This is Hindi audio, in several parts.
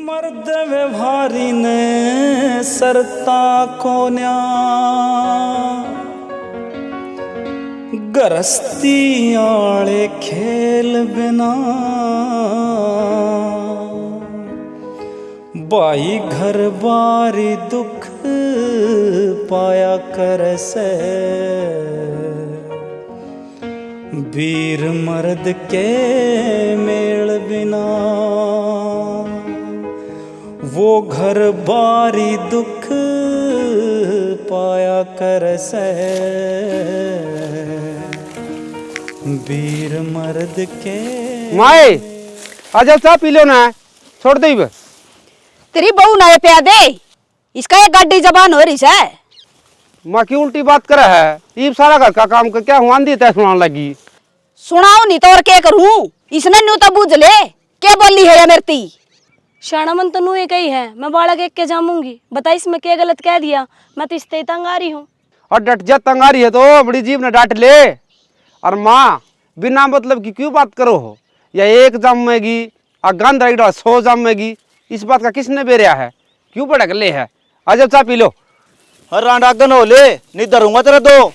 मर्द व्यवहारी ने सरता कोन्या गरस्ती आले खेल बिना बाई घर बारी दुख पाया कर से वीर मर्द के मेल बिना वो घर बारी दुख पाया कर से वीर मर्द के। माए आजा चाह पी लो ना, छोड़ दे तेरी बहू ना प्या दे, इसका एक गाड़ी जबान हो रही है। माँ की उल्टी बात करे है, ये सारा घर का काम कर क्या हुआ दी तय सुनाने लगी। सुनाओ नहीं तो और क्या करूं, इसने न्यू तो बूझ ले क्या बोली है या मेरी शाना मन तो नू एक ही है, मैं बालक एक के जामूंगी। बता इसमें क्या गलत कह दिया, मैं तो इससे तंग आ रही हूँ। और डट जा, तंग आ रही है तो बड़ी जीभ ने डांट ले। और माँ बिना मतलब की क्यों बात करो हो, या एक जमेगी और गंद एक 100 जमेगी, इस बात का किसने बेरिया है, क्यों भड़क ले है। आजा चाह पी लो। रांडागन हो ले, नहीं डरूंगा तेरा दो।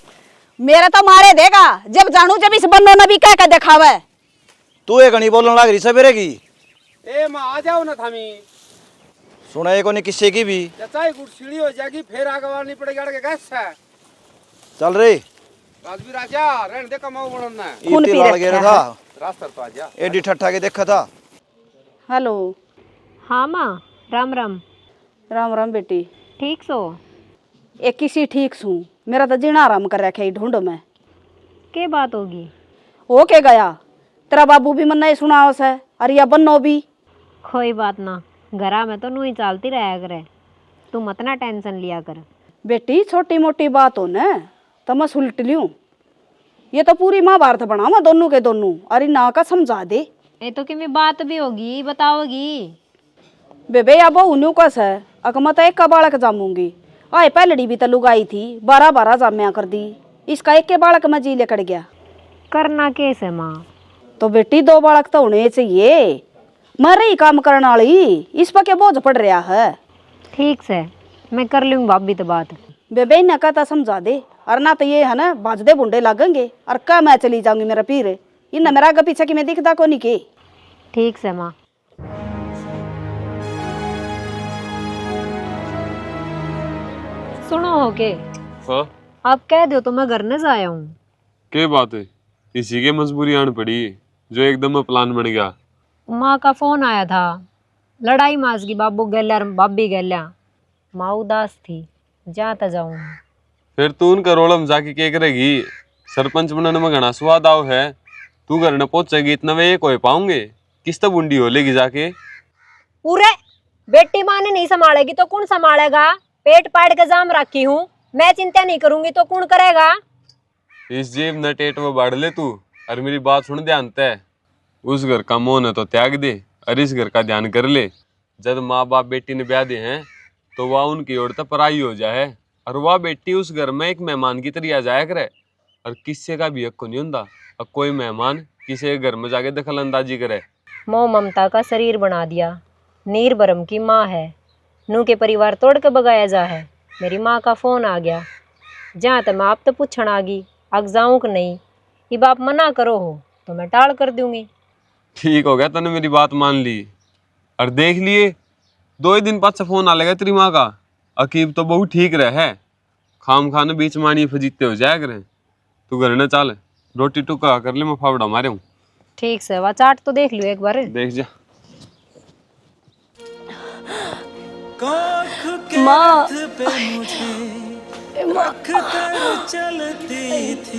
मेरा तो मारे देगा जब जानू, जब इस बन्नो ने भी कह के दिखावे। तू एक नहीं बोलने लग रही सवेरे की। ए माँ आ जाओ ना थामी, सुना को नहीं किस्से की भी। चाहे गुड़ सीढ़ी हो जाएगी फिर आगे वाली पड़ेगी अड़के कैसे है। चल रे राजवीर आजा, रहने दे कमाओ बढ़ना है। खून पी रखा था रास्ता तो आजा। एडी ठट्ठा के देखा था। हेलो। हाँ माँ, राम राम। राम राम बेटी। ठीक सो? एक किसी ठीक सू, मेरा तो जीना आराम कर रखा है ढूंढो में। के बात होगी? हो के गया, तेरा बाबू भी मन नहीं सुना उस है, और या बन्नो भी। कोई बात ना, घरा में तो नू ही चलती रहा करे, तू मत ना टेंशन लिया कर। बेटी छोटी मोटी बात हो न तो मैं सुलट लूं, ये तो पूरी महाभारत बनावा दोनों के दोनों, अरे ना का समझा दे। ये तो कि बात भी होगी, बताओगी? बेबे या बहु न्यू कस है, अकमत एक का बालक जामूंगी। आए पहलड़ी भी तो लुगाई थी, 12 जाम्या कर दी, इसका एक के बालक में जी लेकर गया। करना कैसे माँ? तो बेटी 2 बालक तो होने चाहिए, मैं रही काम करने वाली, इस पर क्या बोझ पड़ रहा है। ठीक से मैं कर लूँगी भाभी तो बात। बेबे न कहता समझा दे, और ना तो ये है ना बाज दे बुंडे लागेंगे, और क्या मैं चली जाऊंगी मेरा पीर, इन मेरा आगे पीछे की मैं दिखता को नहीं के। ठीक से माँ। सुनो हो के हाँ? आप कह दो तो मैं घर न जाया हूँ। क्या बात है, इसी के मजबूरी आन पड़ी जो एकदम प्लान बन गया। माँ का फोन आया था, लड़ाई मास की बाबू गैल्या भाभी गैल्या, माँ उदास थी, जाता जाऊँ। फिर तू उन करोड़म जाके क्या करेगी? सरपंच बनने में घना स्वाद आओ है, तू घर न पहुंचेगी इतना वे एक हो पाऊंगे, किस तब बुंडी हो लेगी जाके। पूरे बेटी माँ ने नहीं संभालेगी तो कौन संभालेगा? पेट पाड़ के जाम रखी हूँ, मैं चिंता नहीं करूंगी तो कौन करेगा? इस जेब न टेट में बाढ़ ले तू, और मेरी बात सुन ध्यान तय। उस घर का मोह न तो त्याग दे, और इस घर का ध्यान कर ले। जब माँ बाप बेटी ने ब्याह दे हैं तो वह उनकी ओर तक पराई हो जाए, और वह बेटी उस घर में एक मेहमान की तरह आ जाया करे, और किसी का भी हक को नहीं होता और कोई मेहमान किसी के घर में जाके दखल अंदाजी करे। मोह ममता का शरीर बना दिया, नीर बरम की माँ है, नू के परिवार तोड़ के बगाया जा है। मेरी माँ का फोन आ गया, जहाँ तक मैं आप तो पूछण आ गई, अग जाऊँ कि नहीं, ये बाप मना करो हो तो मैं टाल कर दूंगी। ठीक हो गया, तूने मेरी बात मान ली, और देख लिए 2 ही दिन बाद से फोन आ लेगा तेरी माँ का। अकीब तो बहुत ठीक रहे है, खाम खाने बीच मानी फजीते हो जाया करे। तू घर न चाल, रोटी टुका कर ले, मैं फावड़ा मारे हूँ। ठीक से वह चाट तो देख लियो एक बार। देख जा। माँ चलती थी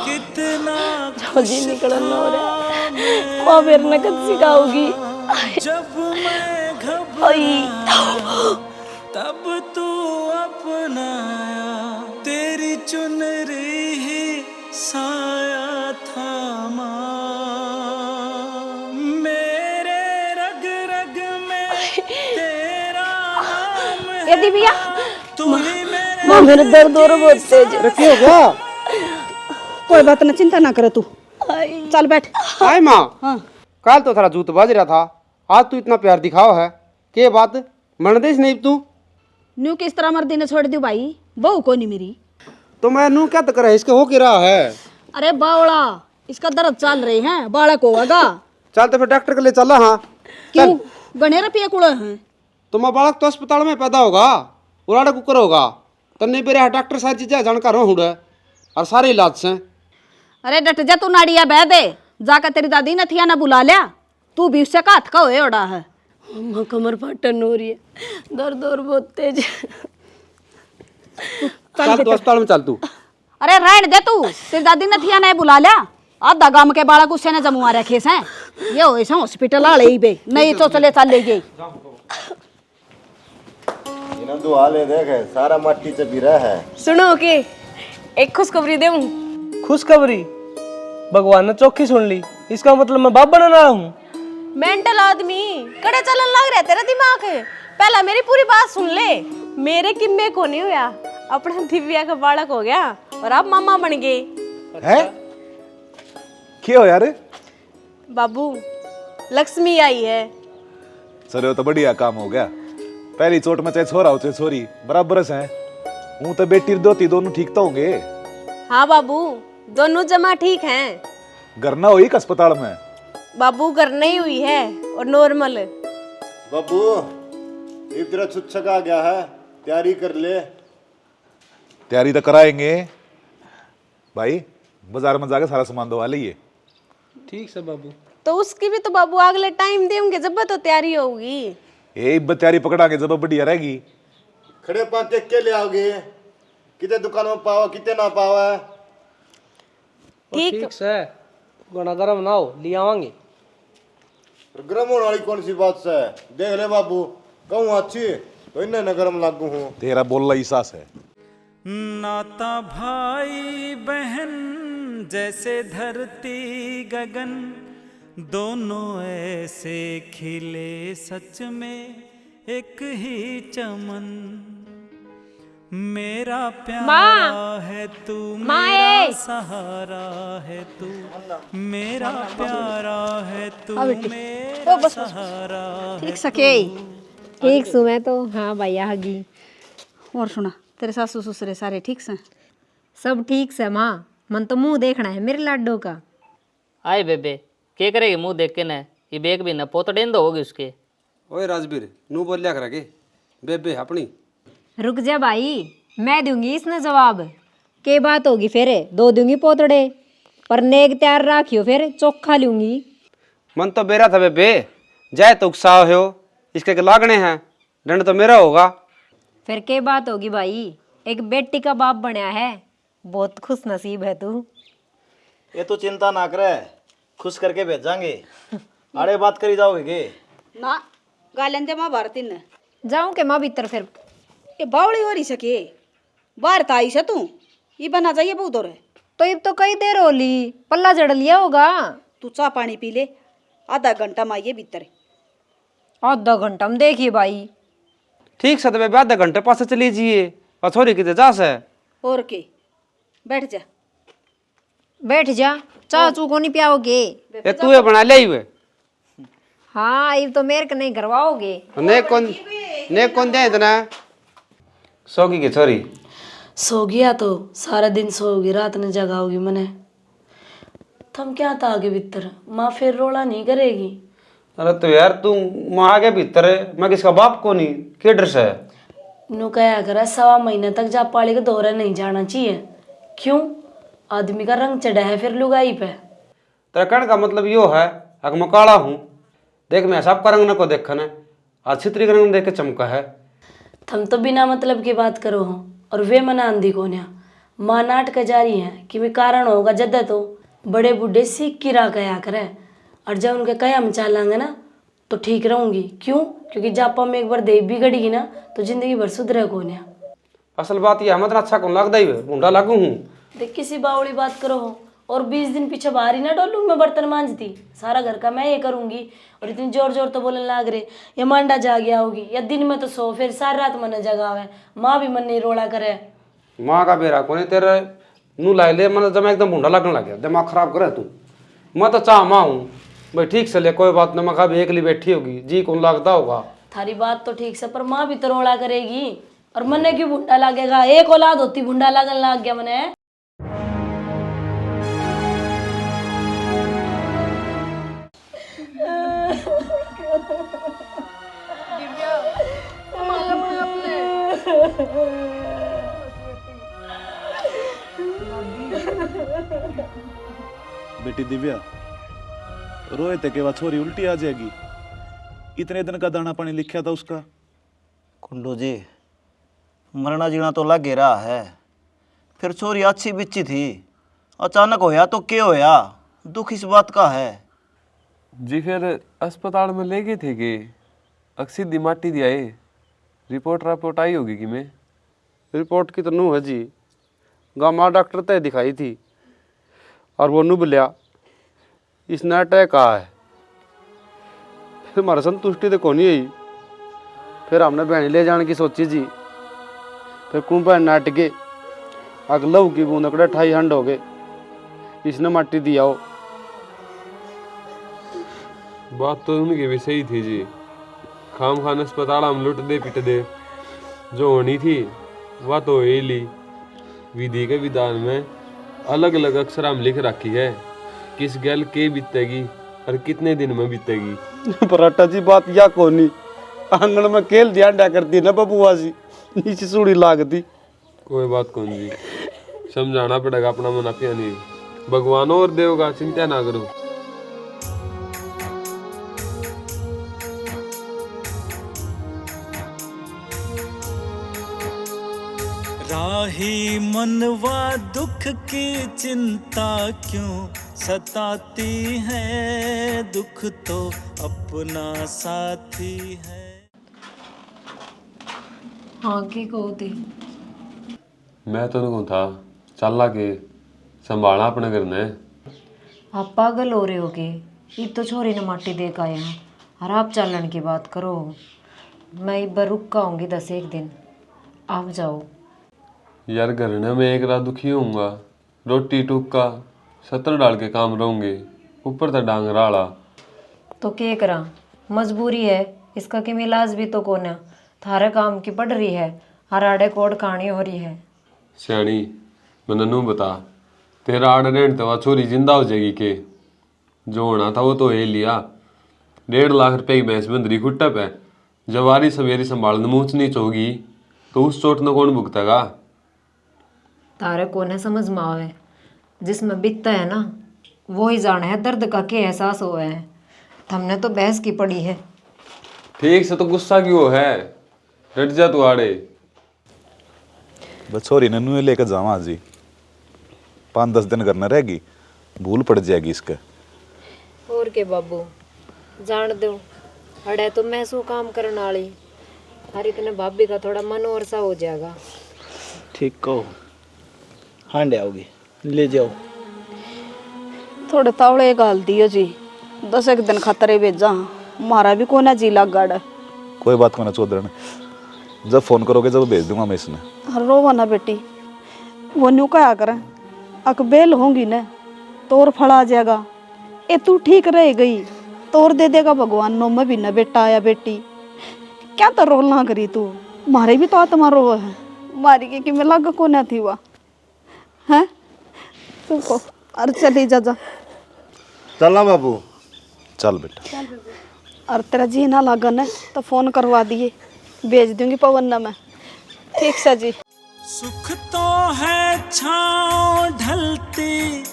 कितना जल्दी निकलना हो रहा है, माँ फिर न कद सिखाओगी। जब मैं घबराया तब तू अपनाया, तेरी चुनरी ही साया था माँ, मेरे रग रग में तेरा नाम है। यदि भैया तू ही मेरे माँ मेरा दर्द हो रहा बहुत तेज। क्या हो गया? कोई बात ना, चिंता ना करे तू, चल बैठ। हाय माँ, हाँ कल तो थोड़ा जूत बज रहा था, आज तू इतना प्यार दिखाओ है, के बात मन देश नहीं तू न्यू किस तरह मर्दी ने छोड़ दी भाई, बहू को नहीं मेरी। तो मैं नू क्या तो करे, इसके हो क्या रहा है? अरे बावड़ा, इसका दर्द चल रहे हैं, बालक होगा। चल तो फिर डॉक्टर के लिए चला। हाँ क्यों गणे रुपये कुड़े हैं? तुम्हारा बालक तो अस्पताल में पैदा होगा, उड़ाड़ा कुकर होगा। तन्ने बेरे डॉक्टर सारी चीजें जानकार हूँ और सारे इलाज से। अरे डट जा तू, नाड़िया बह दे, जाकर तेरी दादी नथिया ना बुला लिया। तू भी उससे काट का होए ओड़ा है। अम्मा कमर फटन हो रही है, दर्द और बहुत तेज। चल तू अस्पताल में चल तू। अरे रहने दे तू, तेरी दादी नथिया ने बुला लिया। आधा गांव के बालक उससे ने जमुआ रखे हैं, ये हो ऐसा हॉस्पिटल आ रही बे, नहीं तो चले गई। इन्हें दो हाले देखे सारा मट्टी से गिरा है। सुनो के एक खुशखबरी दूं। खुशखबरी? भगवान ने चौखी सुन ली, इसका मतलब मैं बाप बनने वाला हूँ। मेंटल आदमी, कड़े चलन लग रहा है तेरा दिमाग। पहला मेरी पूरी बात सुन ले। मेरे किम्मे को नहीं हुआ, अपना दिव्या का बालक हो गया और आप मामा बन गए। हैं? क्या हो यार? बाबू लक्ष्मी आई है। सर तो बढ़िया काम हो गया। पहली चोट में चाहे छोरा हो चाहे छोरी बराबर से हैं। हूं तो बेटी दोती दोनों ठीक तो होंगे। हाँ बाबू, दोनों जमा ठीक हैं। घर ना हुई अस्पताल में? बाबू घर नहीं हुई है और नॉर्मल। बाबू इधर छुच्छक आ गया है, तैयारी कर ले। तैयारी तो कराएंगे भाई, बाजार में जाके सारा सामान दवा लीजिए। ठीक से बाबू। तो उसकी भी तो बाबू अगले टाइम देंगे जब तो तैयारी होगी। ये तैयारी पकड़ांगे जब बढ़िया रहेगी। खड़े पाते के ले आओगे, कितने दुकान में पावा कितने ना पावा। ठीक से गुना गरम ना हो, ले आवांगे। गरम होने वाली कौन सी बात से? देख ले बाबू, कहूँ अच्छी तो इन्हें न गरम लागू हूँ। तेरा बोलना ही सास है। नाता भाई बहन जैसे धरती गगन, दोनों ऐसे खिले सच में एक ही चमन। मेरा प्यारा है तू, मेरा सहारा है तू, मेरा प्यारा है तू, मेरा सहारा है। ठीक सके ठीक सु मैं तो। हाँ भैया हगी। और सुना, तेरे सासू ससुरे सारे ठीक से? सब ठीक से माँ, मन तो मुंह देखना है मेरे लाडो का। आए बेबे, क्या करेगी मुंह देख के न? ये बेग भी न पोतड़ेंद होगी उसके। ओए राजबीर, नू बोल लिया करा के बेबे अपनी। रुक जा भाई, मैं दूंगी इसने जवाब। के बात होगी फिर? दो दूंगी पोतड़े, पर नेक तैयार राखियो फिर चोखा लूंगी। मन तो बेरा था बेबे, जाए तो उत्साह हो, इसके के लागने हैं, दंड तो मेरा होगा। फिर के बात होगी भाई, एक बेटी का बाप बनया है, बहुत खुश नसीब है तू। ये तो चिंता ना करे, खुश करके भेजांगे। आड़े बात करी जाओगे के? ना गालन दे माँ भारती ने जाऊं के माँ भीतर फिर? ये बावड़ी हो रही सके, बाहर था आई से तू, ये बना जाइए बहुत और है। तो अब तो कई देर हो ली, पल्ला जड़ लिया होगा। तू चाह पानी पी ले, आधा घंटा में आइए भीतर। आधा घंटा में देखिए भाई। ठीक से तो बेबे आधा घंटे पास चली लीजिए, और छोरी की जा से। और के बैठ जा। बैठ जा, चाह चू को नहीं पियाओगे? ये तू ये बना ले हुए। हाँ अब तो मेरे को नहीं करवाओगे। ने कौन दे इतना? सोगी की छोरी सो गया तो सारा दिन सोगी, रात ने जगाओगी मने। थम क्या था आगे भीतर, माँ फिर रोला नहीं करेगी। अरे तो यार तू माँ आगे भीतर है, मैं किसका बाप को नहीं, क्या ड्रेस है? नु कया करा 1.25 महीने तक जा पाली के दौरे नहीं जाना चाहिए। क्यों? आदमी का रंग चढ़ा है फिर लुगाई पे। तेरा कहने का मतलब यो है अगर मैं काला हूँ, देख मैं सबका रंग न को देखा न, आज छित्री का रंग देख के चमका है। थम तो बिना मतलब की बात करो हो, और वे मना आंधी को न्या माँ नाटक जारी है कि वे कारण होगा जद्दा तो बड़े बूढ़े सीख की रा कया करे, और जब उनके कया हम चालांगे ना तो ठीक रहूंगी। क्यों? क्योंकि जापा में एक बार देव बिगड़गी ना तो जिंदगी भर सुधरे को न्या। असल बात यह मतलब अच्छा कौन लगता ही भूडा लागू हूँ। देख किसी बावड़ी बात करो हो, और 20 दिन पीछे बाहर ही ना डोलू, मैं बर्तन मांजती, सारा घर का मैं ये करूंगी। और इतनी जोर जोर तो बोलने लाग रहे, या मांडा जा गया होगी, या दिन में तो सो, फिर सारी रात मन जगावे, माँ भी मन नहीं रोड़ा करे। माँ का बेरा को तेरे नू लाई ले, मतलब जब मैं एकदम भूडा लगने लग गया, दिमाग खराब करे तू। मैं तो चाह माँ हूँ भाई, ठीक से ले कोई बात नहीं, मैं कहा एक ली बैठी होगी, जी कौन लगता होगा, थारी बात तो ठीक से, पर माँ भी तो रोड़ा करेगी और मने क्यों भुंडा लागेगा? एक औलाद होती भुंडा लागन लाग गया मने। बेटी दिव्या, रोए थे के बाद छोरी उल्टी आ जाएगी। इतने दिन का दाना पानी लिखा था उसका। कुंडू जी, मरना जीना तो लग ही रहा है। फिर छोरी अच्छी बिच्ची थी, अचानक होया तो क्या होया? दुख इस बात का है। जी फिर अस्पताल में ले गए थे कि अक्सीदी माटी दिया है? रिपोर्ट आई होगी कि मैं? रिपोर्ट की तो नू है जी, गामा डॉक्टर तय दिखाई थी और वो नू बोलिया इसने अटैक आ है। फिर हमारा संतुष्टि तो कोनी आई। फिर हमने बहनी ले जाने की सोची जी। फिर कुं बहन नाट के अगलव की बूंद अकड़े 28 हंड हो गए। इसने माटी दिया हो। बात तो उनकी भी सही थी जी। खाम खान अस्पताल हम लुट दे पिट दे, जो होनी थी वह तो ही ली। विधि के विधान में अलग अलग अक्षर हम लिख रखी है, किस गल के बीतेगी और कितने दिन में बीतेगी। पर अट्टा जी बात या कोनी, आंगन में खेल दिया डा करती ना बबुआ जी, नीचे सूड़ी लागती। कोई बात कौन जी, समझाना पड़ेगा अपना मुनाफिया नहीं। भगवान और देवगा, चिंता ना करो। राही मनवा दुख की चिंता क्यों सताती है, दुख तो अपना साथी है। हाँ की कहो थी? मैं तो नहीं था चल के संभालना अपने घर ने। आप पागल हो रहे हो के? ईद तो छोरी ने माटी दे के आया और आप चालन की बात करो। मैं एक बार रुक का आऊँगी 10-1 दिन, आप जाओ। यार घर ने मैं एक रात दुखी होऊंगा, रोटी टुक्का 70 डाल के काम रहूंगे, ऊपर तो डांग राला। तो क्या करा, मजबूरी है, इसका किम इलाज भी तो कोना। थारे काम की पड़ रही है, हराड़े कोड कहानी हो रही है। सियाणी मैंने नू बता, तेरा आड़ रेंट तो वह छोरी जिंदा हो जाएगी के? जो होना था वो तो हे लिया। 1.5 लाख रुपए की भैंस बंदरी खुट्टा पे, जवारी सवेरी संभालने मूछ नहीं होगी तो उस चोट न कौन भुगतेगा? तारे कोने समझ में आवे, जिसमें बीतता है ना वो ही जाने है दर्द का क्या एहसास हुआ है। हमने तो बहस की पड़ी है। ठीक से तो गुस्सा क्यों है, डट जा तू आड़े। बस छोरी ने नूए लेकर जावा जी, 5-10 दिन घर में रहेगी, भूल पड़ जाएगी इसके। और के बाबू जान दो, अड़े तो महसूस काम करने वाली हर इतने भाभी का थोड़ा मन और सा हो जाएगा। ठीक कहो, हांडे आओगी ले जाओ। थोड़े तावड़े गाल दियो जी, 10 दिन खतरे भेजा, मारा भी कोना जी लाग गाड़। कोई बात को ना चौधरी, जब फोन करोगे जब भेज दूंगा मैं इसने। रोवा ना बेटी, वो न्यू क्या करें, अकबेल होंगी न तोर फड़ा जाएगा। ए तू ठीक रह गई तोर दे देगा भगवान। नो में भी न बेटा आया बेटी, क्या तो रोलना करी तू, मारे भी तो आत्मा रो है, मारी के कि मैं लग को ना थी वह है तू को। अरे चली जा जा, चलना बाबू। चल बेटा। और तेरा जी ना लागन है तो फोन करवा दिए, भेज दूंगी पवन ना मैं। ठीक से जी। सुख तो है छाँव ढलती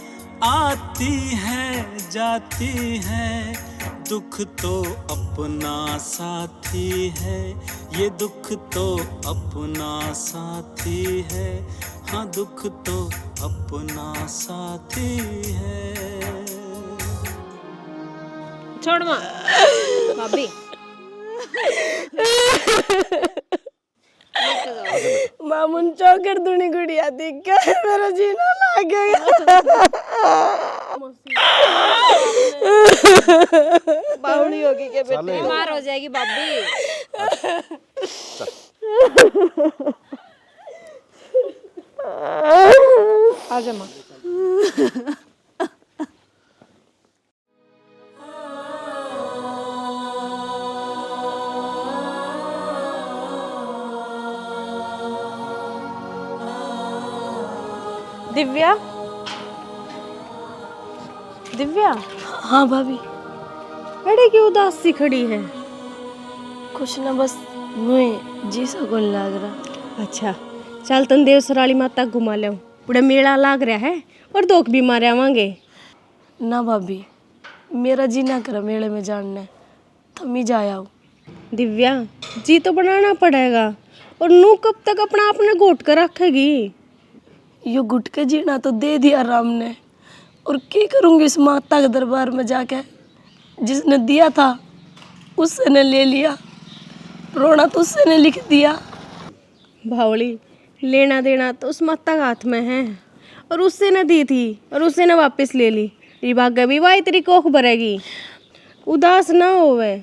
आती है जाती है, दुख तो अपना साथी है, ये दुख तो अपना साथी है, हाँ दुख तो अपना साथी है। छोड़ माँ भाभी। मामुन चौकर दुनी गुड़िया दिख गया, मेरा जीना लागेगा। बावड़ी होगी के बेटे, बीमार हो जाएगी भाभी। आजा माँ। दिव्या, दिव्या, हाँ भाभी। अरे क्यों उदास सी खड़ी है? कुछ ना, बस मुझे जी सा कौन लग रहा। अच्छा चल तन देवसराली माता घुमा लो, बड़ा मेला लाग रहा है और दोख भी मारे आवांगे। ना भाभी, मेरा जी ना करा मेले में जानने, तुम ही जाया हो। दिव्या जी तो बनाना पड़ेगा, और नू कब तक अपना आपने घोट कर रखेगी? यो घुट के जीना तो दे दिया राम ने, और क्या करूँगी इस माता के दरबार में जाके? जिसने दिया था उससे ने ले लिया, रोना तो उससे ने लिख दिया। भावली, लेना देना तो उस माता का हाथ में है, और उससे न दी थी और उससे न वापस ले ली। ये भाग्य भी वाई तेरी कोख भरेगी। उदास ना होवे,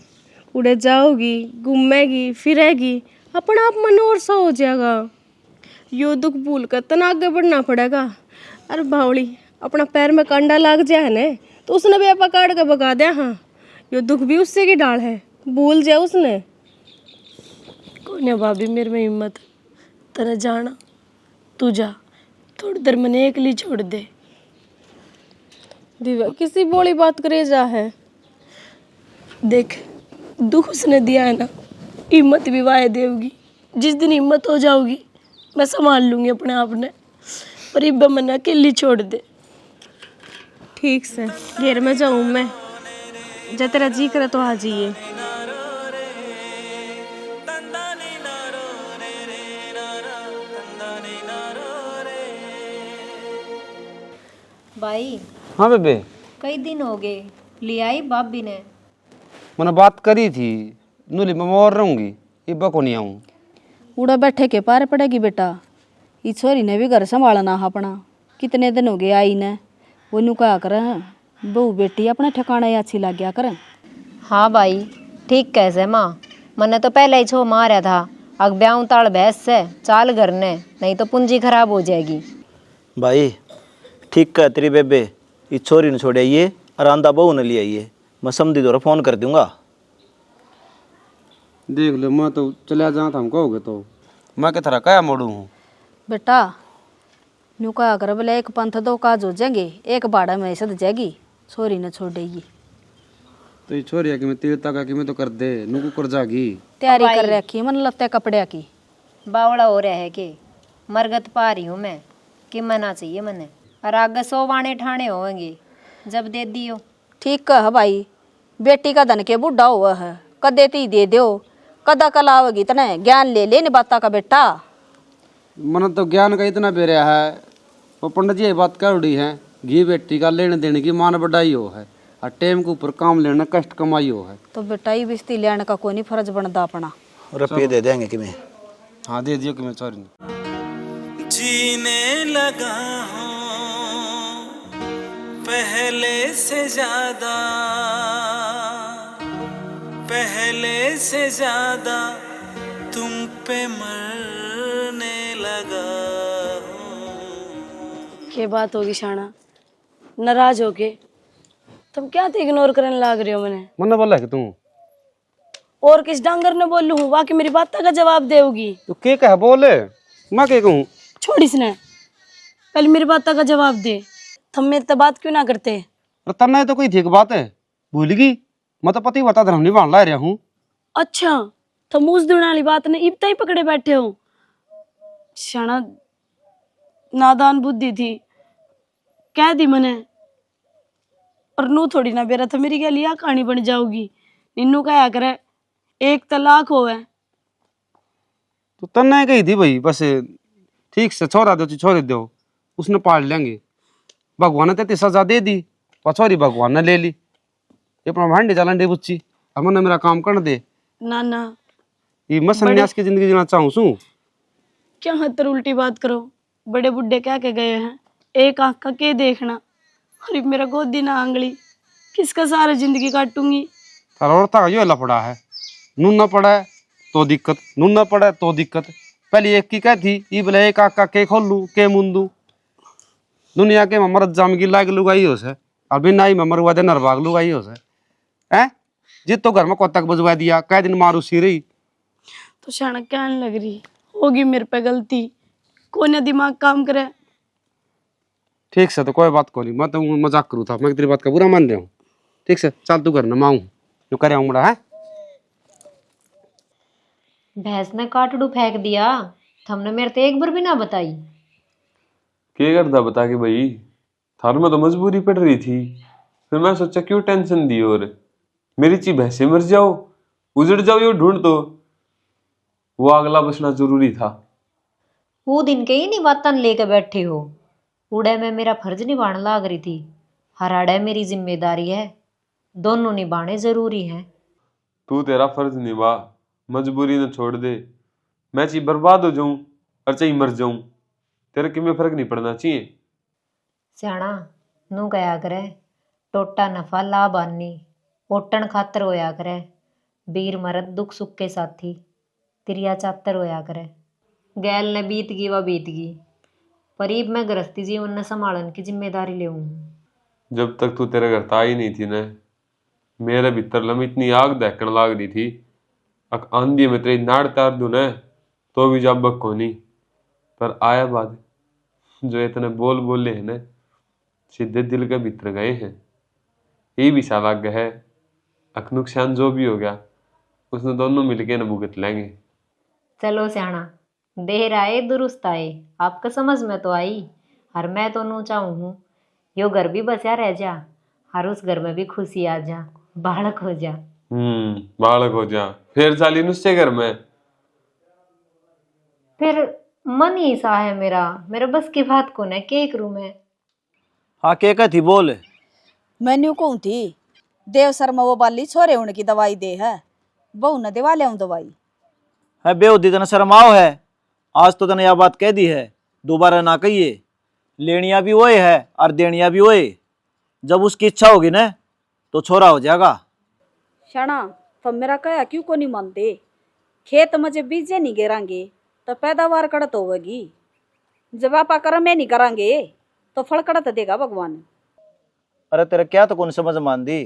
उड़े जाओगी, घूमेगी फिरेगी, अपना आप मन और सा हो जाएगा। यो दुख भूल कर तना आगे बढ़ना पड़ेगा। अरे भावली, अपना पैर में कांडा लाग जाए न तो उसने भी आपा काट के भगा दिया। हाँ, यो दुख भी उससे की डाल है, भूल जाए उसने। कौन है भाभी, मेरे में हिम्मत तेरा जाना, तू जा, थोड़ी देर मैंने अकेली छोड़ दे। दिव्या किसी बोली बात करे जा है। देख, दुख उसने दिया है ना, हिम्मत भी वाय देवगी। जिस दिन हिम्मत हो जाओगी मैं संभाल लूँगी अपने आप ने, पर इब्बा मैंने अकेली छोड़ दे। ठीक से घेर में जाऊँ मैं, जब तेरा जी करे तो आ जाइए। भाई हाँ बेबे, कई दिन हो गए, ले आई भाभी ने? मैंने बात करी थी, नूली मैं और रहूँगी, इब्बा को नहीं आऊँ। उड़ा बैठे के पार पड़ेगी बेटा, ये छोरी ने भी घर संभालना है अपना। कितने दिन हो गए आई ने, वो नू क्या करें, बहू बेटी अपने ठिकाने अच्छी लग गया करें। हाँ भाई ठीक कैसे माँ, मैंने तो पहले ही छो मारा था, अग ब्याह ताल भैंस से चाल घर ने, नहीं तो पूंजी खराब हो जाएगी। भाई ठीक कह तेरी बेबे, इस छोरी ने छोड़ आइए और आंदा बहू ने ले आइए, मैं समझी दो फोन कर दूंगा। देख लो, मैं तो चला जाता हम कहोगे तो मैं क्या तरह क्या मोड़ू हूँ। बेटा नू क्या कर, बोले एक पंथ दो काज हो जाएंगे, एक बाड़ा में सद जाएगी, छोरी ने छोड़ देगी। तो ये छोरी है कि मैं तीरता का कि मैं तो कर दे, नुकू कर जागी। तैयारी कर रखी मन लगता है कपड़े की। बावड़ा हो रहा है कि मरगत पा रही हूँ मैं, कि मना चाहिए मैंने, और आगे 100 वाणे ठाणे होंगे जब दे दियो। ठीक है भाई, बेटी का धन के बुढ़ा हुआ है, कदे ती दे दो, कदा कला होगी इतने ज्ञान ले ले बाता का बेटा। मन तो ज्ञान का इतना बेरिया है, वो पंडित जी ये बात कर उड़ी है, घी बेटी का लेने देने की मान बढ़ाई हो है, और टेम के ऊपर काम लेना कष्ट कमाई हो है। तो बेटा ये बिस्ती लेने का कोई नहीं फर्ज बनता अपना। रुपये दे देंगे कि मैं? हाँ दे दियो कि मैं छोरी ने। जीने लगा हूँ पहले से ज्यादा, पहले से ज्यादा तुम पे मरने लगा हूँ। क्या बात होगी शाना, नाराज हो के तुम क्या इग्नोर करने लाग रहे हो? मैंने बोला कि तू और किस डांगर ने बोलूं हूँ, बाकी मेरी बात का जवाब देगी। तो के कह बोले, मैं के कहूँ? छोड़ इसने, पहले मेरी बात का जवाब दे। तुम मेरे से बात क्यों ना करते? तन्ना तो कोई ठीक बात है, भूल गई? मैं तो पति बता धर्म नहीं मान ला रहा हूँ। अच्छा, तुम उस दिन वाली बात ने इब तक पकड़े बैठे हो। शाना नादान बुद्धि थी, कह दी मैंने, और नू थोड़ी ना बेरा था मेरी क्या लिया कहानी बन जाओगी। निन्नू क्या करे, एक तलाक होवे। तो तन्ना कही थी भाई, बस ठीक से छोड़ा दो, छोड़ दो, उसने पाल लेंगे। भगवान ने तेती सजा दे दी, पछोरी भगवान ने ले ली। ये अपना भांडे चलन दे बुच्ची, अब मैंने मेरा काम कर दे। ना ना, ये मैं सन्यास की जिंदगी जीना चाहूँ सू। क्या हतर उल्टी बात करो, बड़े बुड्ढे क्या कह गए हैं, एक आंख का के देखना। अरे मेरा गोदी ना आंगली, किसका सारा जिंदगी काटूंगी। औरता यो लफड़ा है, नून न पड़ा तो दिक्कत, नून न पड़ा तो दिक्कत। पहले एक की क्या थी, ये बोले एक आंख का के खोल लू के मुंदू। दुनिया के मरद जाम की लाग लुगाई हो से, अभी नाई में मरवा दे नरभाग लुगाई हो से हैं। जित तो घर में कोतक बजवा दिया, कै दिन मारू सी रही। तो शाना क्या लग रही होगी मेरे पे गलती, कोई ना दिमाग काम करे। ठीक से तो कोई बात को नहीं, मैं तो मजाक करूँ था, मैं तेरी बात का बुरा मान रहा हूँ। ठीक से चल तू घर न माऊँ जो करे मुड़ा है। भैंस ने काटड़ू फेंक दिया, हमने मेरे तो एक बार भी ना बताई। क्या करता बता के भाई, थार में तो मजबूरी पड़ रही थी, फिर मैं सोचा क्यों टेंशन दी, और मेरी ची भैंसे मर जाओ उजड़ जाओ यो ढूंढ, तो वो अगला बचना जरूरी था। वो दिन के ही नहीं बातन लेके बैठे हो, उड़े में मेरा फर्ज निभाने लाग रही थी, हराड़े मेरी जिम्मेदारी है, दोनों निभाने जरूरी हैं। तू तेरा फर्ज निभा, मजबूरी न छोड़ दे, मैं चाहे बर्बाद हो जाऊं और चाहे मर जाऊं, तेरे कि में फर्क नहीं पड़ना चाहिए। सियाणा नू कया करे, टोटा नफा लाभ आनी, ओटन खातर होया करे, वीर मरद दुख सुख के साथी, तिरिया चातर होया करे। गैल ने बीत गई वह बीत गई, परीब मैं गृहस्थी जीवन ने संभालन की जिम्मेदारी ले। जब तक तू तेरे घर ताई नहीं थी न, मेरे भीतर लम इतनी आग दहकन लाग रही थी, अक आंधी में तेरी नाड़ तार दू न तो भी जब कोनी, पर आया बाद जो इतने बोल बोले हैं न, सीधे दिल के भीतर गए हैं। ये भी सालाग है, अक नुकसान जो भी हो गया उसने दोनों मिलके न भुगत लेंगे। चलो सियाणा, देर आए दुरुस्त आए, आपका समझ में तो आई, हर मैं तो नू चाहूँ हूँ यो घर भी बचा रह जा, हर उस घर में भी खुशी आ जा, बालक हो जा। बालक हो जा, फिर साली नुस्से घर में। फिर मन ही सा है मेरा, मेरे बस की बात को न के करूँ मैं। हाँ के थी बोल। मैन्यू कहूँ थी देव शर्मा वो बाली छोरे उनकी दवाई दे है, बहू न दिवा ले दवाई है बेउदी तना शर्माओ है, आज तो तने यह बात कह दी है, दोबारा ना कहिए। लेनिया भी वही है और देनिया भी वही, जब उसकी इच्छा होगी ना तो छोरा हो जाएगा। शाना तो मेरा कया क्यों को नहीं मानते, खेत में जब बीजे नहीं गिरांगे तो पैदावार कड़त होगी, जब आपा कर्म में नहीं करांगे तो फल कड़त देगा भगवान। अरे तेरे क्या तो कौन समझ मान दी,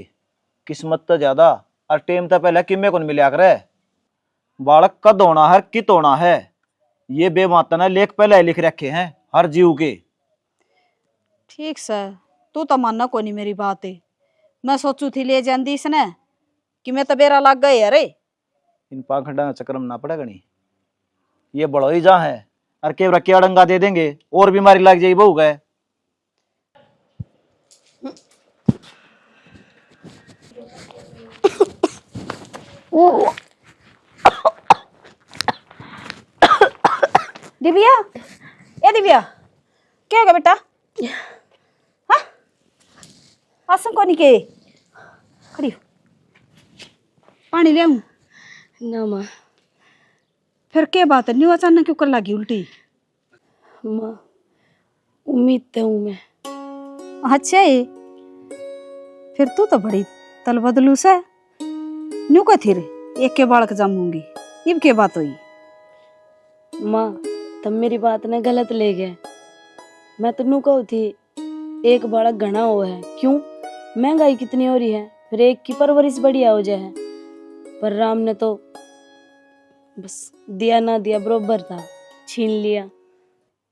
किस्मत तो ज्यादा और टेम तो पहले किमे कौन मिला करे। बालक कद होना है कित होना है, ये बेमाता ने लेख पहले लिख रखे हैं हर जीव के। ठीक से तू तो मानना को नहीं मेरी बात है, मैं सोचू थी ले जाती इसने कि मैं तो बेरा लग गए। अरे इन पाखंडा चक्कर में ना पड़ेगा नहीं, ये बड़ो ही जा है और केवरा क्या डंगा दे देंगे और बीमारी लग जाएगी बहू गए। दिव्या, ए दिव्या क्या होगा बेटा? हाँ आसम को नहीं के खड़ी हो, पानी ले आऊं ना माँ। फिर क्या बात है, न्यू अचानक क्यों कर लगी उल्टी? माँ उम्मीद तो हूँ मैं। अच्छा है, फिर तू तो बड़ी तल बदलूस है, न्यू का थी रे एक के बालक जमूंगी, इब के बात हुई? माँ तब मेरी बात ने गलत ले गए, मैं तो नू कहू थी एक बालक घना हो है, क्यों महंगाई कितनी हो रही है, फिर एक की परवरिश बढ़िया हो जाए, पर राम ने तो बस दिया ना दिया बरोबर था, छीन लिया।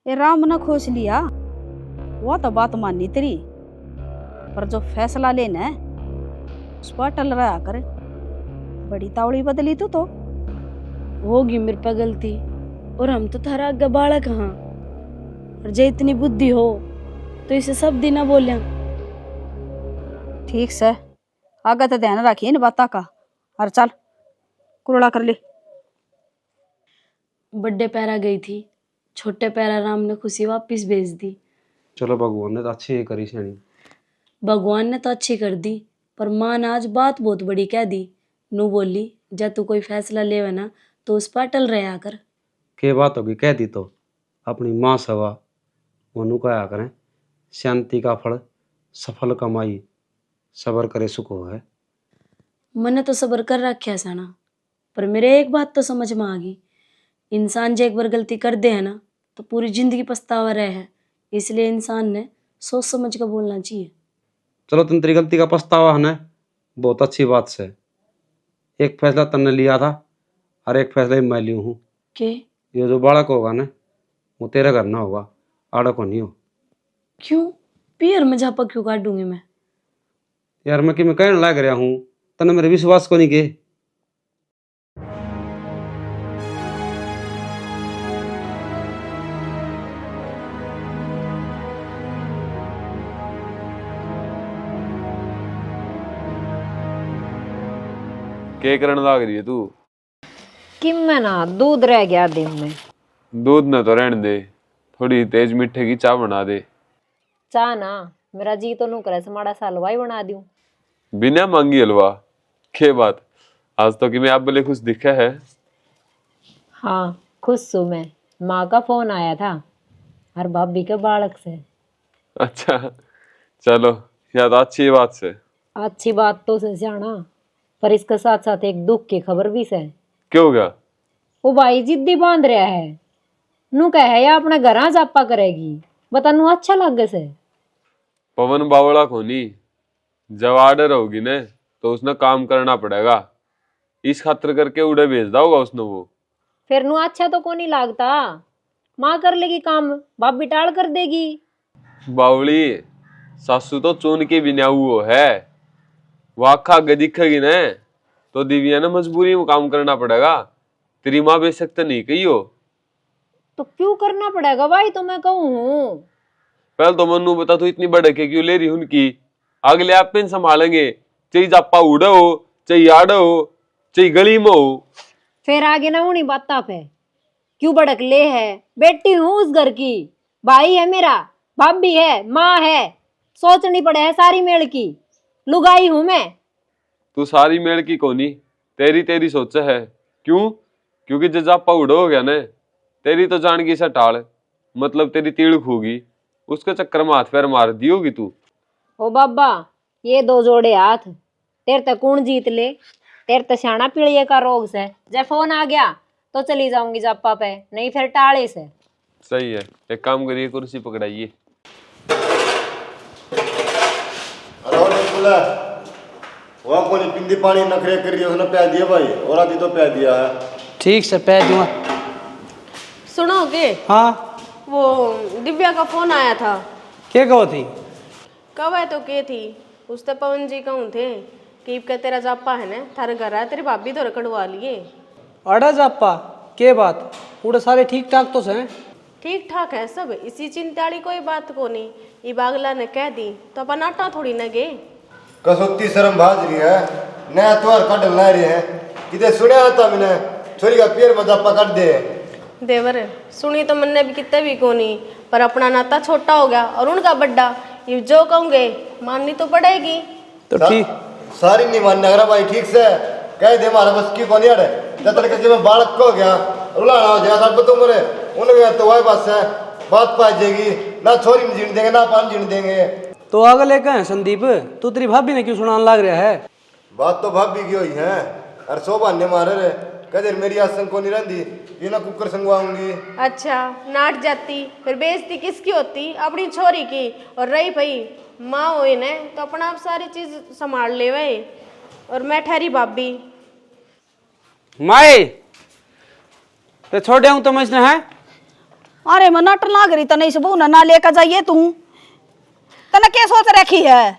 ये राम ने खोज लिया, वो तो बात माननी तेरी, पर जो फैसला लेना है उस पर टल रहा कर, बड़ी तावड़ी बदली तू तो। होगी मेरे पे गलती, और हम तो थारा आगे बालक हाँ, और जे इतनी बुद्धि हो तो इसे सब दिन ना बोलिया। ठीक से आगे तो ध्यान रखिए इन बातों का, और चल कुरड़ा कर ले। बड़े पैरा गई थी, छोटे पैरा राम ने खुशी वापिस भेज दी। चलो भगवान ने तो अच्छी करी सैनी। भगवान ने तो अच्छी कर दी, पर माँ ने आज बात बहुत बड़ी कह दी। नू बोली जब तू कोई फैसला लेवे ना तो उस पर टल रहा कर। के बात होगी कह दी तो, अपनी माँ सवा वनु कहा करें, शांति का फल सफल कमाई, सबर करे सुख हो है। मैंने तो सबर कर रखा साना, पर मेरे एक बात तो समझ में आ गई, इंसान जो एक बार गलती कर दे है ना तो पूरी जिंदगी पछतावा रहे है, इसलिए इंसान ने सोच समझ कर बोलना चाहिए। चलो तुम तेरी गलती का पछतावा है ना, बहुत अच्छी बात से। एक फैसला तुमने लिया था और एक फैसला मैं लिया हूँ के ये जो बालक होगा ना वो तेरे घर ना होगा, आड़ा को नहीं हो। क्यों? पियर में झापा क्यों काटूंगी मैं? यार मैं कि मैं कहने लग रहा हूँ तने मेरे विश्वास को नहीं के। क्या करने लग रही है तू? कि मैं ना दूध रह गया दिन में। दूध न तो रहने दे, थोड़ी तेज मीठे की चाय बना दे। चाह ना मेरा जी तो नू करे माड़ा सा हलवाई बना दूं। बिना मांगी हलवा? के बात, आज तो कि मैं आप बोले खुश दिखा है। हाँ खुश हूँ मैं। माँ का फोन आया था और भाभी के बालक से। अच्छा चलो, या तो अच्छी बात से। अच्छी बात तो से जाना, पर इसके साथ साथ एक दुख की खबर भी से। क्यों गया? वो भाई जिद्दी बांध रहा है, नू कहे या अपने घर जापा करेगी। बता नू अच्छा लगे से। पवन बावड़ा कोनी, जब आर्डर होगी ने तो उसने काम करना पड़ेगा। इस खातिर करके उड़े भेजदा होगा उसने वो। फिर नू अच्छा तो को नहीं लागता। माँ कर लेगी काम, भाभी टाल कर देगी। बावली सासू तो चून के बिना वो है, वो आखा आगे दिखेगी ने तो दिव्या ने मजबूरी में काम करना पड़ेगा। तेरी माँ बेशक तो नहीं कही हो। तो क्यों करना पड़ेगा भाई, तो मैं कहूँ हूँ। पहले तो मनु बता, तू इतनी बड़े के क्यों ले रही उनकी? अगले आप पेन संभालेंगे, चाहे जापा उड़ा हो, चाहे आड़ा हो, चाहे गली में हो। फिर आगे ना उन्हीं बातों पे क्यों भड़क ले है। बेटी हूँ उस घर की, भाई है मेरा, भाभी है, माँ है, सोचनी पड़े है सारी मेल की। लुगाई हूँ मैं। तू सारी मेल की कोनी, तेरी तेरी सोच है। क्यों? क्योंकि जब जापा उड़ा हो गया ने, तेरी तो जान की सा टाल, मतलब तेरी तीड़ खूगी, उसके चक्कर में हाथ पैर मार दी होगी तू। ओ बाबा ये दो जोड़े हाथ तेरे तक कौन जीत ले। तेरे तो श्याना पीड़िए का रोग से। जब फोन आ गया तो चली जाऊंगी जापा पे, नहीं फिर टाले से। सही है, एक काम करिए, कुर्सी पकड़ाइए। अरे और बोला वो कोई पिंदी पानी नखरे कर रही है, उसने प्यार दिया भाई, और आदि तो प्यार दिया है। ठीक से पै दूंगा। सुनोगे? हाँ वो दिव्या का फोन आया था। क्या कहो थी? कब है तो के थी उसने पवन जी कहूँ थे कि का तेरा जापा है ना थारे घर है, तेरी भाभी तो रकड़वा लिए। अड़ा जापा के बात, उड़े सारे ठीक ठाक तो से? ठीक ठाक है सब, इसी चिंता वाली कोई बात को नहीं। ये बागला ने कह दी तो अपन आटा थोड़ी न गे। कसौती शर्म भाज रही है, नया त्योहार कट ला रहे हैं, किते सुने था मैंने छोरी का पैर में जापा काट दे। देवर सुनी तो मैंने भी कितने भी को नहीं, पर अपना नाता छोटा हो गया और उनका बड्डा। ये जो कहूँगे माननी तो पड़ेगी। तो ठीक सारी नहीं मानने अगर भाई ठीक से कह दे, हमारा बस की कौन यार जब तक कि मैं बालक को हो गया रुलाना हो जाएगा सब तुम रे उन्हें तो वही बस है, बात पा जाएगी ना, छोरी में जीण देंगे ना पान जीण देंगे। तो अगले कहें संदीप, तू तेरी भाभी ने क्यों सुनाने लग रहा है? बात तो भाभी की हुई है, अरे सो बहाने मारे रे कदे मेरी आसन को नहीं रही ये ना कुकर संगवाऊंगी। अच्छा नाट जाती फिर बेइज्जती किसकी होती? अपनी छोरी की। और रही भाई माँ हो ने तो अपना आप सारी चीज संभाल ले वे, और मैं ठहरी भाभी। माए तो छोड़े हूँ तो मैं इसने है। अरे मैं नट लाग रही तने इस बहू ना लेकर जाइए तू। तने क्या सोच रखी है?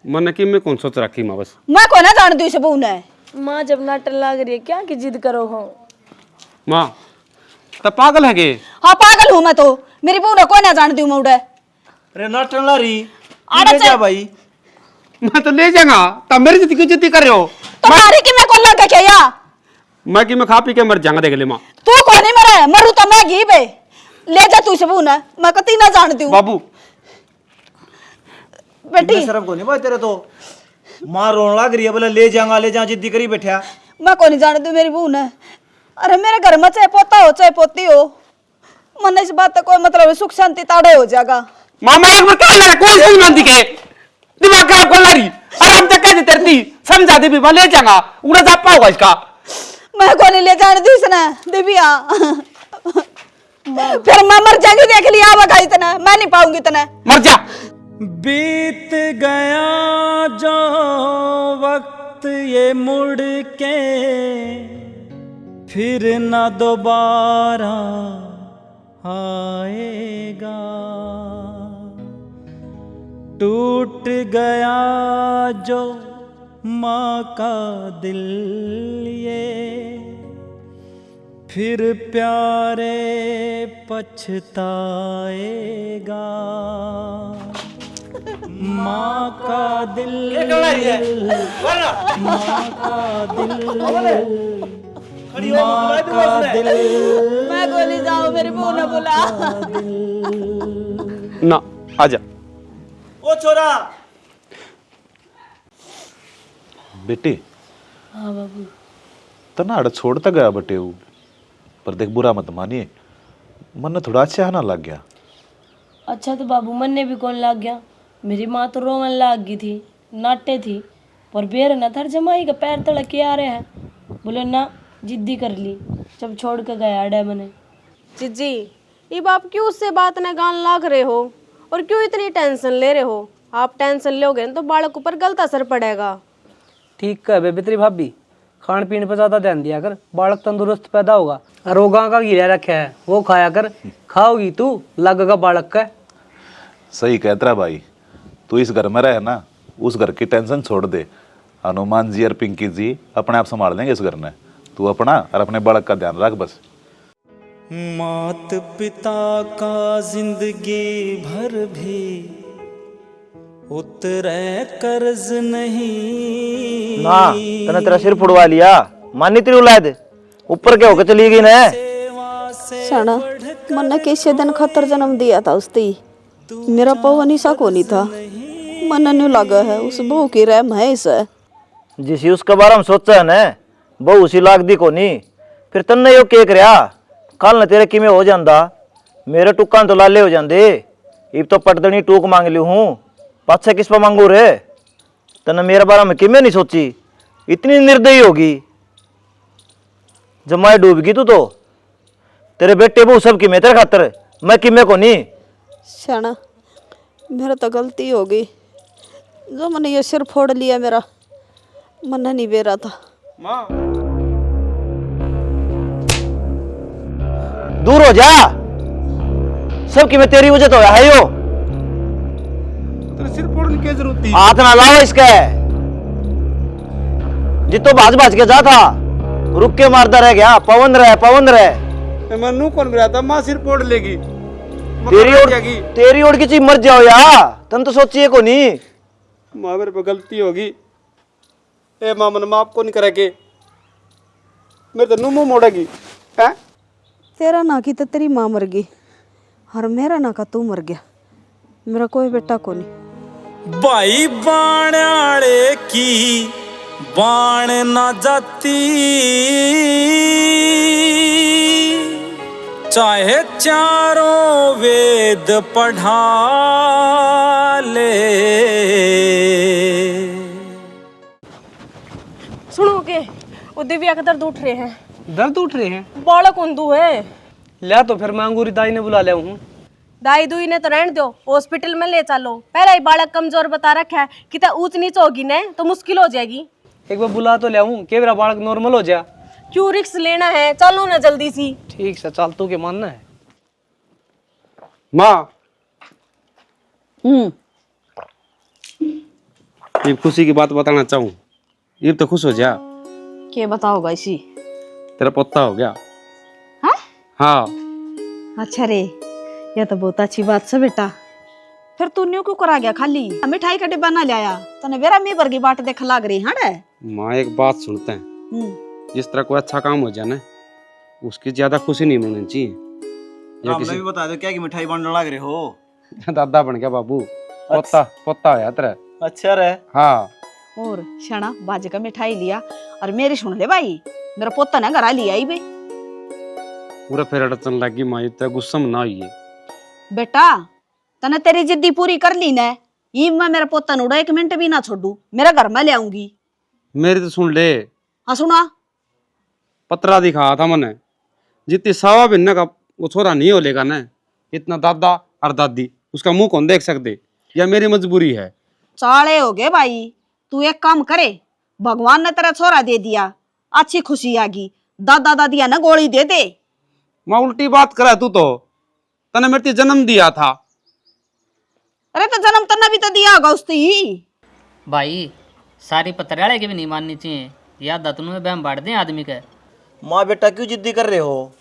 मन की मैं कौन सोच रखी माँ, बस मैं को ना जान दू इस बहू ने। माँ जब नाट लाग रही है क्या की जिद करो हो? माँ तो पागल है के? हाँ पागल हूँ मैं तो, मेरी बहू ने कोई ना जान दू मुड़े। अरे नाटन ला रही अरे जा भाई, मैं तो ले जाऊंगा, तब मेरी जिद्दी क्यों जिद्दी कर रहे हो? तुम्हारी की मैं को लग क्या या? मैं कि मैं खा पी के मर जाऊंगा, देख ले माँ। तू को नहीं मरे, मरू तो मैं घी बे। ले जा तू इस बहू ने, मैं कती ना जान दू। बाबू बेटी शर्म को नहीं भाई तेरे तो। माँ रोन लग रही है, बोले ले जा जिद्दी करी बैठा। मैं को नहीं जान दू मेरी बहू ने। अरे मेरे घर में चाहे पोता हो चाहे पोती हो, मन इस बात का कोई मतलब है, सुख शांति ताड़े हो जाएगा। मामा एक बार कह ले कोई सही मानती के दिमाग खराब कर ला रही। आराम से कह दे तेरी समझा दे भी, मैं ले जाऊंगा, उड़ा जापा होगा इसका। मैं को नहीं ले जाने दी इसने दिव्या। फिर मैं मर जाएंगी, देख लिया आवा इतना, मैं नहीं पाऊंगी इतना। मर जा। बीत गया जो वक्त ये मुड़ के फिर न दोबारा आएगा, टूट गया जो माँ का दिल ये फिर प्यारे पछताएगा। माँ का दिल, माँ का दिल, माँ का दिल, मैं गोली जाऊं, मेरी बहू ने बोला। ना आजा। ओ छोरा बेटी। हाँ बाबू। तना अड़ छोड़ता गया बटे वो, पर देख बुरा मत मानिए, मन थोड़ा अच्छा ना लग गया। अच्छा तो बाबू मन ने भी कौन लाग गया, मेरी माँ तो रोवन लाग गई थी, नाटे थी, पर बेर न थर जमाई का पैर तड़क के आ रहे हैं, बोले ना जिद्दी कर ली, जब छोड़ के गया अडे मने। जीजी ये बाप क्यों उससे बात न गान लाग रहे हो और क्यों इतनी टेंशन ले रहे हो? आप टेंशन लोगे तो बालक ऊपर गलत असर पड़ेगा। ठीक है बेबे तेरी भाभी, खान पीने पर ज्यादा ध्यान दिया कर, बालक तंदुरुस्त पैदा होगा। रोगा का गिरा रखा है वो खाया कर, खाओगी तू लगेगा बालक का। सही कहता रहा भाई, तू इस घर में रहे ना, उस घर की टेंशन छोड़ दे। हनुमान जी और पिंकी जी अपने आप संभाल लेंगे इस घर में, तू अपना और अपने बालक का ध्यान रख बस। मात पिता का जिंदगी भर भी उतरे कर्ज नहीं। ना तने तेरा सिर फुड़वा लिया, मानी तेरी औलाद ऊपर के होकर चली गई ना। सना मन कैसे दिन खतर जन्म दिया था उसती, मेरा पवन ईसा को नहीं था, मन नहीं लगा है उस बहू की रहम है इसे। जिसी उसके बारे में सोचा है ना, बहू उसी लाग दी को नहीं, फिर तन्ने यो के करया, कल न तेरे किमें हो जांदा, मेरे टुक्का तो लाले हो जांदे। इब तो पटदनी टूक मांग ली हूँ, पाछे किस पर मांगू रे? तने मेरे बारे में किमें नहीं सोची, इतनी निर्दयी होगी, जमाए डूबगी तू तो। तेरे बेटे बहू सब किमें तेरे खातर, मैं किमें को नहीं। सना मेरा तो गलती हो गई, जो मैंने ये सिर फोड़ लिया मेरा, मन नहीं बेरा था। दूर हो जा, सब कि मैं तेरी वजह तो है यो। तेरे सिर फोड़ने की जरूरत थी? हाथ ना लाओ इसके, जितो भाज भाज के जा था, रुक के मारता रह गया। पवन रहे मनु कौन मिला था, माँ सिर फोड़ लेगी। तेरी ओर की चीज मर जाओ या, तुम तो सोचिए को नहीं। माँ मेरे पे गलती होगी, ए माँ मन माफ को नहीं करेगी, मेरे तो मुंह मोड़ेगी। हैं? तेरा ना की तो तेरी माँ मर गई और मेरा ना का तू मर गया, मेरा कोई बेटा को नहीं। भाई बाणाले की बाण ना जाती, चाहे चारों वेद पढ़ा ले। सुनो के वो दिव्या का दर्द उठ रहे हैं। दर्द उठ रहे हैं? बालक उंदू है। ले तो फिर मैं अंगूरी दाई ने बुला लिया हूँ। दाई दुई ने तो रहने दो, हॉस्पिटल में ले चलो। पहले ही बालक कमजोर बता रखा है, कितना ऊंच नीच होगी ना तो मुश्किल हो जाएगी। एक बार बुला तो लिया हूँ, मेरा बालक नॉर्मल हो जा। क्यों रिक्स लेना है, चलो ना जल्दी सी। ठीक से चल, तू के मानना है। माँ ये खुशी की बात बताना चाहूँ, ये तो खुश हो जा। क्या बताओगा इसी? तेरा पोता हो गया। हाँ? हाँ। अच्छा रे, यह तो बहुत अच्छी बात है बेटा। फिर तू न्यू क्यों करा गया खाली? मिठाई का डिब्बा ना लाया, तने मेरा मी वर्गी बाट देख लाग रही है। माँ एक बात सुनते हैं, जिस तरह कोई अच्छा काम हो जाए ना, उसकी ज्यादा खुशी नहीं मिलनी चाहिए। या किसी भी बता दो क्या कि मिठाई बांटने लग रहे हो? दादा बन गया बाबू, पोता पोता है तेरा। अच्छा रे। हाँ। और शना बाजे का मिठाई लिया और मेरी सुन ले भाई, मेरा पोता ना घर लिया ही बे। पूरा फिर अड़चन लगी माँ, इतना गुस्सा में ना हुई बेटा, तने तेरी जिद्दी पूरी कर ली ना, ये मैं मेरा पोता नूड़ा एक मिनट भी ना छोड़ू, मेरा घर में ले आऊंगी। मेरी तो सुन ले। हाँ सुना। पतरा दिखा था मैंने, जितनी सावा भिन्न का वो छोरा नहीं हो लेगा ना, इतना दादा और दादी उसका मुंह कौन देख सकते, या मेरी मजबूरी है। चाले हो गए भाई, तू एक काम करे, भगवान ने तेरा छोरा दे दिया, अच्छी खुशी आगी, दादा दादिया ना गोली दे दे। माँ उल्टी बात करा तू तो, तने मेरे जन्म दिया था, अरे तो जन्म तन्ना भी तो दिया होगा उसने ही। भाई सारी पतराले की भी नहीं माननी चाहिए, या दतनू में बहम बांट दें आदमी के। माँ बेटा क्यों जिद्दी कर रहे हो?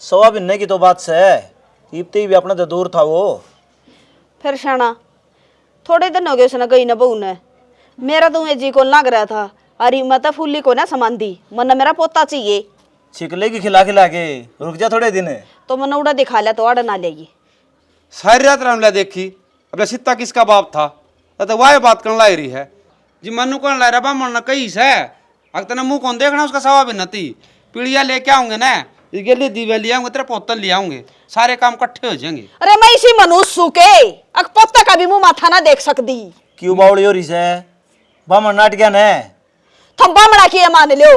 सवा भिन्ने की तो बात से है, इब्ते भी अपना तो दूर था वो। फिर शाना थोड़े दिन हो गए उसने गई ना बहू ने, मेरा तो जी को लग रहा था। अरे मैं तो फूली को ना समान दी, मन मेरा पोता चाहिए। छिकले की खिला खिला के रुक जा थोड़े दिन। तो मन उड़ा दिखा लिया तो आड़ ना लेगी। सारी रात रामला देखी अब सीता किसका बाप था, तो वाह बात करने लाई रही है जी। मनु कौन ला रहा बामण ना कई से अगर तेना मुंह कौन देखना उसका सवा भी नती। पीड़िया लेके आऊंगे ना, ये दीवे ले आऊंगे, तेरे पोतन ले आऊंगे, सारे काम इकट्ठे हो जाएंगे। अरे मैं इसी मनुष्य के अक पोता का भी मुंह माथा ना देख सकती। क्यों बावड़ी हो रही से? बामण नाट गया ने थम बामणा की मान लो,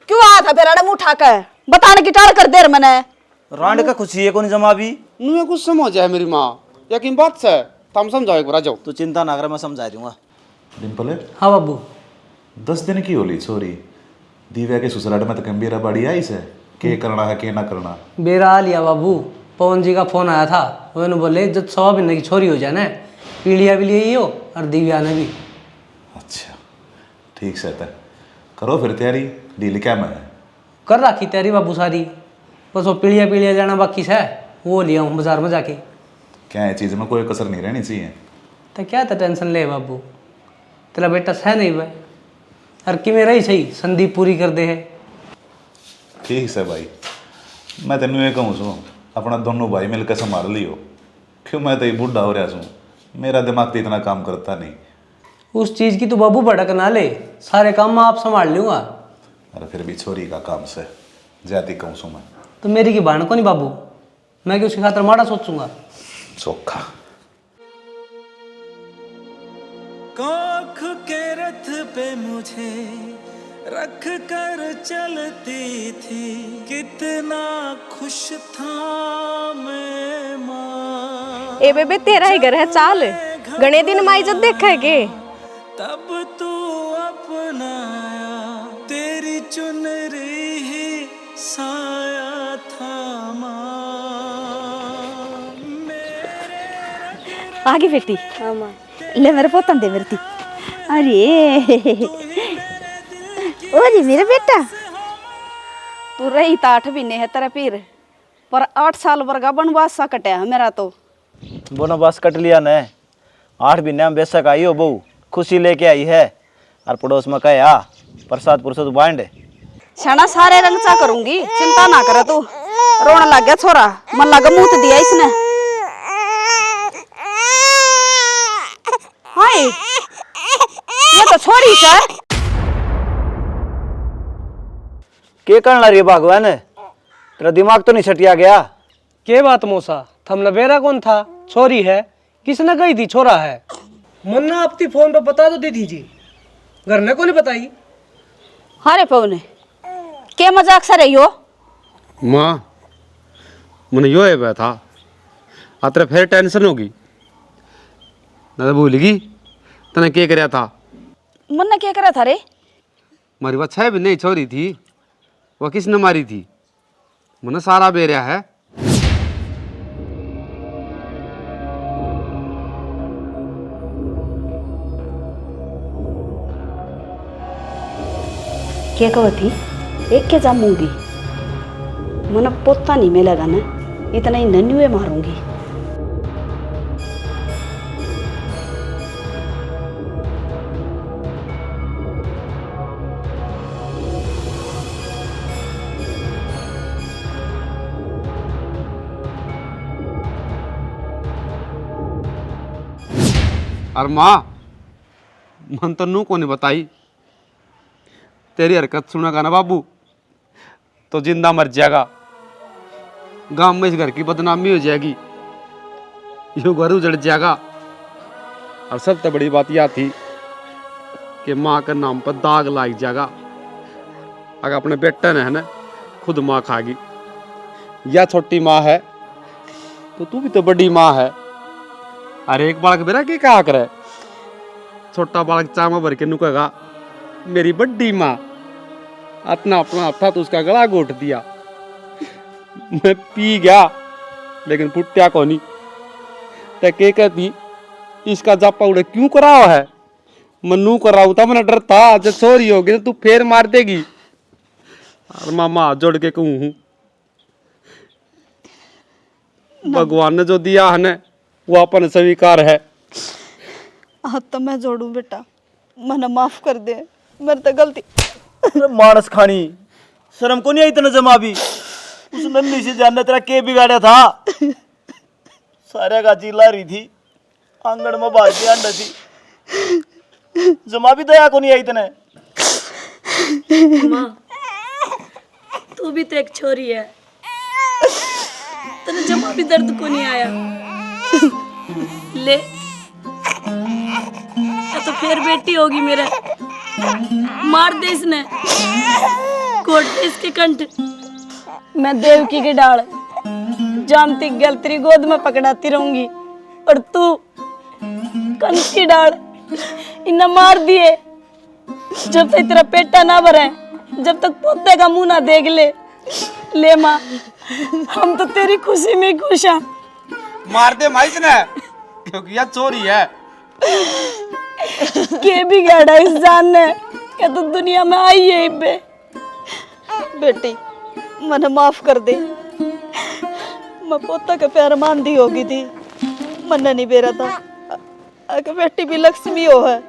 क्यों आया था फिर मुंह उठाकर बताने की टाल कर देर मैंने। रांड का खुशी है कौन जमा भी नुए कुछ समझ जाए मेरी माँ, यकीन बात से तुम समझाओ एक बार। जाओ तू चिंता ना कर, मैं समझा दूंगा। डिम्पल हाँ बाबू। 10 दिन की होली सॉरी दिव्या के ससुराल में तो गंभीर बाड़ी आई से के करना है के ना करना। बेरा आ लिया बाबू, पवन जी का फोन आया था, उन्होंने बोले जब 100 महीने की छोरी हो जाए ना, पीड़िया भी ले हो और दिव्या ने भी। अच्छा ठीक से तय करो फिर तैयारी, डील क्या मैं कर रखी तैयारी बाबू सारी, बस वो पीड़िया जाना बाकी से, वो लिया हूँ बाजार में जाके। क्या है चीज़ में कोई कसर नहीं रहनी चाहिए। तो क्या था टेंशन ले बाबू, तेरा बेटा सह नहीं भाई, और कि मेरा ही सही संदीप पूरी कर दे है। ठीक है भाई, मैं तेन ये कहूँ सू अपना दोनों भाई मिलकर संभाल लियो, क्यों मैं तो ये बूढ़ा हो रहा सूँ, मेरा दिमाग तो इतना काम करता नहीं। उस चीज़ की तो बाबू भड़क ना ले, सारे काम मैं आप संभाल लूँगा। अरे फिर भी छोरी का काम से जाती कहूँ सू मैं तो मेरी की बाण को नहीं बाबू, मैं कि उसकी खातर माड़ा सोचूंगा। चोखा कोख के रथ पे मुझे रख कर चलती थी, कितना खुश था मैं माँ। ए बेबे तेरा ही घर है, चाल गणे दिन माई जब देखा है के। तब तू अपनाया, तेरी चुनरी ही साया था माँ। आगे बेटी ले मेरे पोतन दे मेरी थी। अरे ओ जी मेरे बेटा, तू रही तो 8 महीने है तेरा पीर, पर 8 साल वर्गा बनवास सा कटे है मेरा तो। बनवास कट लिया ने, 8 महीने में बेशक आई हो बहू, खुशी लेके आई है, और पड़ोस में कहा प्रसाद पुरसाद बांट। छना सारे रंग चा करूंगी, चिंता ना करे तू। रोने लग गया छोरा, मन लगा मुंह तो दिया इसने। हाय ये तो छोरी सा के करना रही भगवान, तेरा दिमाग तो नहीं छटिया गया? के बात मौसा, थमने बेरा कौन था, छोरी है, किसने कही थी छोरा है? मुन्ना आपकी फोन पे बता तो दी थी जी, घर ने को नहीं बताई। हाँ पवने के मजाक से रही हो? माँ मैंने यो है था आतरे फिर टेंशन होगी ना, तो भूल गई तने क्या कराया था। मन ने क्या करा था रे? मारी बात 6 भी नहीं छोरी थी, वह किसने मारी थी, मैंने सारा बेरिया है। क्या कहो थी एक के जामूंगी, मन पोता नहीं मिलेगा ना, इतना ही नन्युए मारूंगी। और माँ मन तो नू को नहीं बताई, तेरी हरकत सुनेगा ना बाबू तो जिंदा मर जाएगा, गांव में इस घर की बदनामी हो जाएगी, यो घर उजड़ जाएगा। और सबसे बड़ी बात यह थी कि माँ के नाम पर दाग लग जाएगा, अगर अपने बेटे ने है ना खुद माँ खागी। या छोटी माँ है तो तू भी तो बड़ी माँ है। अरे एक बालक मेरा क्या करे, छोटा बालक चामा भर के नुकेगा मेरी बड़ी माँ, अपना अपना था तो उसका गला घोट दिया, मैं पी गया लेकिन फुट्या को नहीं। ते के कहती इसका जापा उड़े क्यों कराओ है? मनु कराऊ था, मैंने डर था जब चोरी होगी तो तू फेर मार देगी। और मामा हाथ जोड़ के कहूँ हूँ, भगवान ने जो दिया है ना वो अपन स्वीकार है। हाथ तो मैं जोड़ू बेटा, मना माफ कर दे, मेरे तो गलती। अरे मानस खानी, शर्म को नहीं आई इतना जमा भी? उस नन्ही सी जान ने तेरा के बिगाड़ा था? सारे का चिल्ला रही थी, आंगन में भाग दिया अंडा थी, जमा भी दया को नहीं आई इतने। माँ तू भी तो एक छोरी है, तेरे जमा भी दर्द को नहीं आया। ले या तो फिर बेटी होगी मेरे, मार दे इसने, कोट दे इसके कंठ। मैं देवकी की डाल जामती गल तेरी गोद में पकड़ाती रहूंगी, और तू कंठ की डाल इन्हें मार दिए। जब तक तेरा पेटा ना भरे, जब तक पोते का मुंह ना देख ले। ले माँ, हम तो तेरी खुशी में खुश हैं। मार दे माइस ने, क्योंकि यह चोरी है। के भी गड़ा इस जान ने क्या तो दुनिया में आई है इब्बे। बेटी मने माफ कर दे, मैं पोता के प्यार मान दी होगी थी, मन नहीं बेरा था। अगर बेटी भी लक्ष्मी हो है,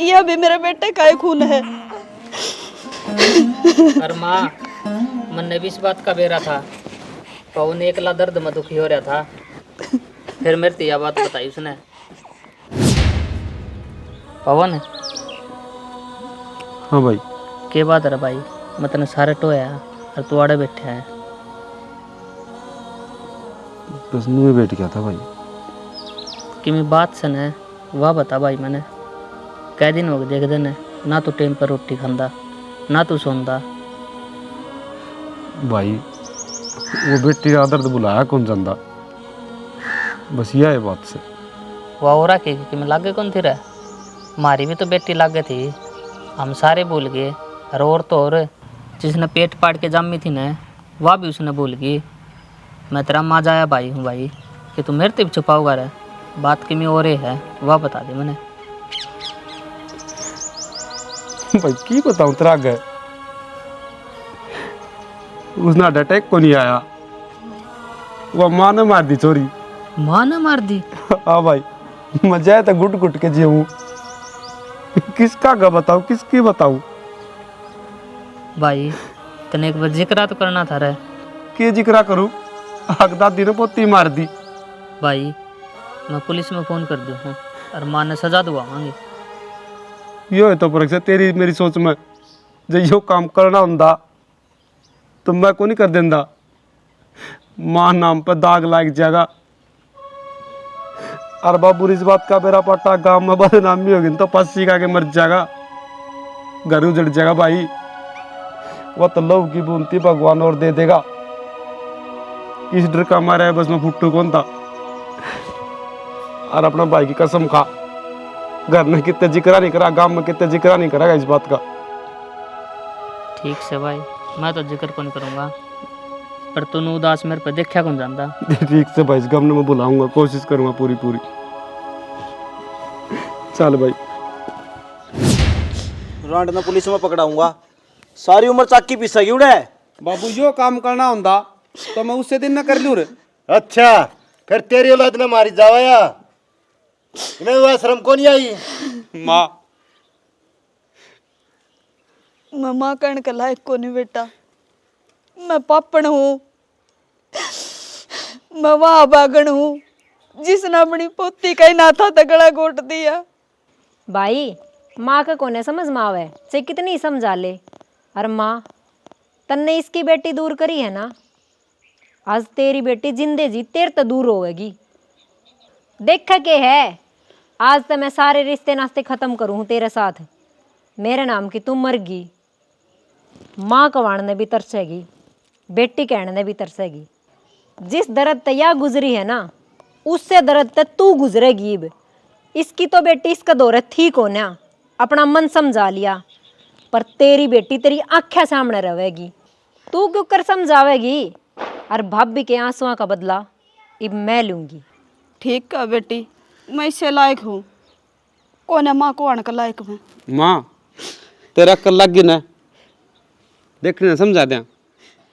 यह भी मेरे बेटे का ही खून है। और माँ, मन ने भी इस बात का बेरा था, पवन एकला दर्द में दुखी हो रहा था, फिर मेरे को यह बात बताई उसने। पवन हाँ भाई। के बात है भाई, मैं तेने सारे टोया और तू आड़े बैठे है। बस मुँह बैठ गया था भाई। कि मैं बात सुन है वह बता भाई, मैंने कै दिन हो गए देख देने, ना तू टाइम पर रोटी खांदा ना तू सोंदा। भाई वो बेटी का दर्द बुलाया कौन जानदा, बस यह है बात से। वह हो रहा कि मैं लागे कौन थी रहा, हमारी भी तो बेटी लागे थी, हम सारे भूल गए। और तो और जिसने पेट पाट के जमी थी ना, वह भी उसने भूल गई। मैं तेरा माँ जाया भाई हूँ भाई, कि तू मेरे से भी छुपाओगा रे, बात की में और है वह बता दे मैंने। भाई की बताऊं तेरा गए, उसने अटैक को नहीं आया, वो माँ ने मार दी चोरी। माँ ने मार दी? हाँ भाई, मजा तो गुट गुट के जीऊं, किसका गा बताऊं, किसकी बताऊं। भाई तने एक बार जिक्र तो करना था रे। के जिक्रा करूं, हकदादी ने पोती मार दी। भाई मैं पुलिस में फोन कर दूँ हाँ, और माँ ने सजा दुआवांगी। यो है तो पर से तेरी मेरी सोच में जो यो काम करना होंदा तो मैं को नहीं कर देंदा। माँ नाम पर दाग लाग जाएगा, और बाबू इस बात का मेरा पट्टा गांव में बदनामी होगी तो पस्सी का के मर जाएगा, घर उजड़ जाएगा। भाई वो तो लव की बुनती भगवान और दे देगा, इस डर का मारा है बस मैं फुट्टू कौन था। और अपना भाई की कसम खा, घर में कितने जिक्र नहीं करा, गांव में कितने जिक्र नहीं करेगा इस बात का। ठीक से भाई, मैं तो जिक्र कौन करूँगा, पर तूने उदास मेरे पे देखा कौन जानता। ठीक से भाई, इस गम में मैं बुलाऊंगा, कोशिश करूंगा पूरी पूरी। चल भाई, रांड ना पुलिस में पकड़ाऊंगा, सारी उम्र चाकी पीसेगी उड़े। बाबू जो काम करना होंदा तो मैं उससे दिन न कर लूं रे। अच्छा फिर तेरी औलाद ने मारी जावाया, इन्हें हुआ शर्म को नहीं आई? माँ मैं माँ कहने के लायक को नहीं बेटा, मैं पापड़ हूँ, मैं वहाँ बागण हूँ जिसने अपनी पोती का ही नाथा तगड़ा गोट दिया। भाई माँ का कोने समझ में आवे, चाहे कितनी समझा ले। और माँ तन्ने इसकी बेटी दूर करी है ना, आज तेरी बेटी जिंदे जी तेर तो दूर होगी। देखा के है, आज तो मैं सारे रिश्ते नास्ते खत्म करूँ तेरे साथ, मेरे नाम की तू मरगी। माँ कवाड़ने भी तरसेगी, बेटी कहने भी तरसेगी। जिस दर्द तया गुजरी है ना, उससे दर्द तक तू गुजरेगी। इसकी तो बेटी इसका दौरे थी को ना, अपना मन समझा लिया, पर तेरी बेटी तेरी आँखें सामने रहेगी, तू क्यों कर समझावेगी। और भाभी के आंसुओं का बदला अब मैं लूंगी। ठीक है बेटी, मैं इससे लायक हूँ, कौन है माँ को आने का लायक मैं। माँ तेरा अक्ल लग गई ना, देखने समझा दें।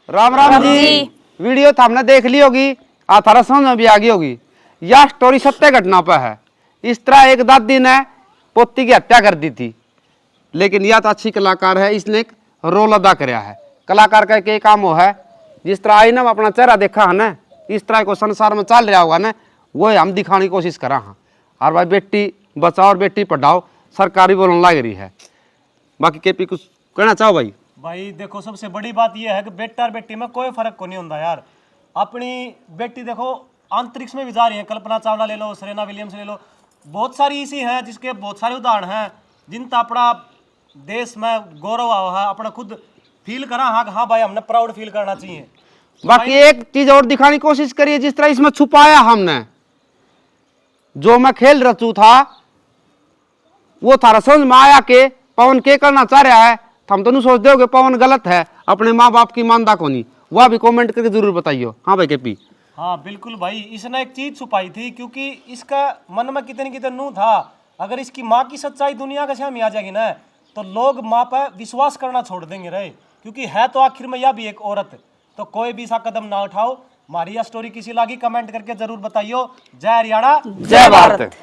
राम राम जी। वीडियो तो हमने देख ली होगी, आ थारा समझ में भी आ गई होगी। यह स्टोरी सत्य घटना पर है। इस तरह एक दादी ने पोती की हत्या कर दी थी, लेकिन यह तो अच्छी कलाकार है, इसने एक रोल अदा कराया है। कलाकार का एक काम वो है, जिस तरह आईना में अपना चेहरा देखा है ना, इस तरह को संसार में चल रहा होगा ना, वो हम दिखाने की कोशिश करा हाँ। और भाई बेटी बचाओ और बेटी पढ़ाओ सरकारी बोलने लग रही है। बाकी केपी कुछ कहना चाहो भाई? भाई देखो, सबसे बड़ी बात यह है कि बेटा और बेटी में कोई फर्क को नहीं होता यार। अपनी बेटी देखो अंतरिक्ष में भी जा रही है, कल्पना चावला ले लो, सेरेना विलियम्स ले लो, बहुत सारी ऐसी हैं जिसके बहुत सारे उदाहरण हैं जिनका अपना देश में गौरव हुआ है, अपना खुद फील करा हाँ हाँ भाई हमने प्राउड फील करना चाहिए। बाकी एक चीज और दिखाने की कोशिश करिए, जिस तरह इसमें छुपाया हमने, जो मैं खेल रचू था वो थारा समझ में आया के पवन के करना चाह रहा है। हम तो नहीं सोचते हो कि पवन गलत है, अपने माँ बाप की मानदा को नहीं। वह भी कमेंट करके जरूर बताइए। हाँ भाई केपी? हाँ बिल्कुल भाई, इसने एक चीज छुपाई थी क्योंकि इसका मन में कितने कितने नू था। अगर इसकी माँ की सच्चाई दुनिया के सामने आ जाएगी ना, तो लोग माँ पर विश्वास करना छोड़ देंगे रहे, क्योंकि है तो आखिर में यह भी एक औरत। तो कोई भी सा कदम ना उठाओ। हमारी यह स्टोरी किसी लगी कमेंट करके जरूर बताइयो। जय हरियाणा, जय भारत।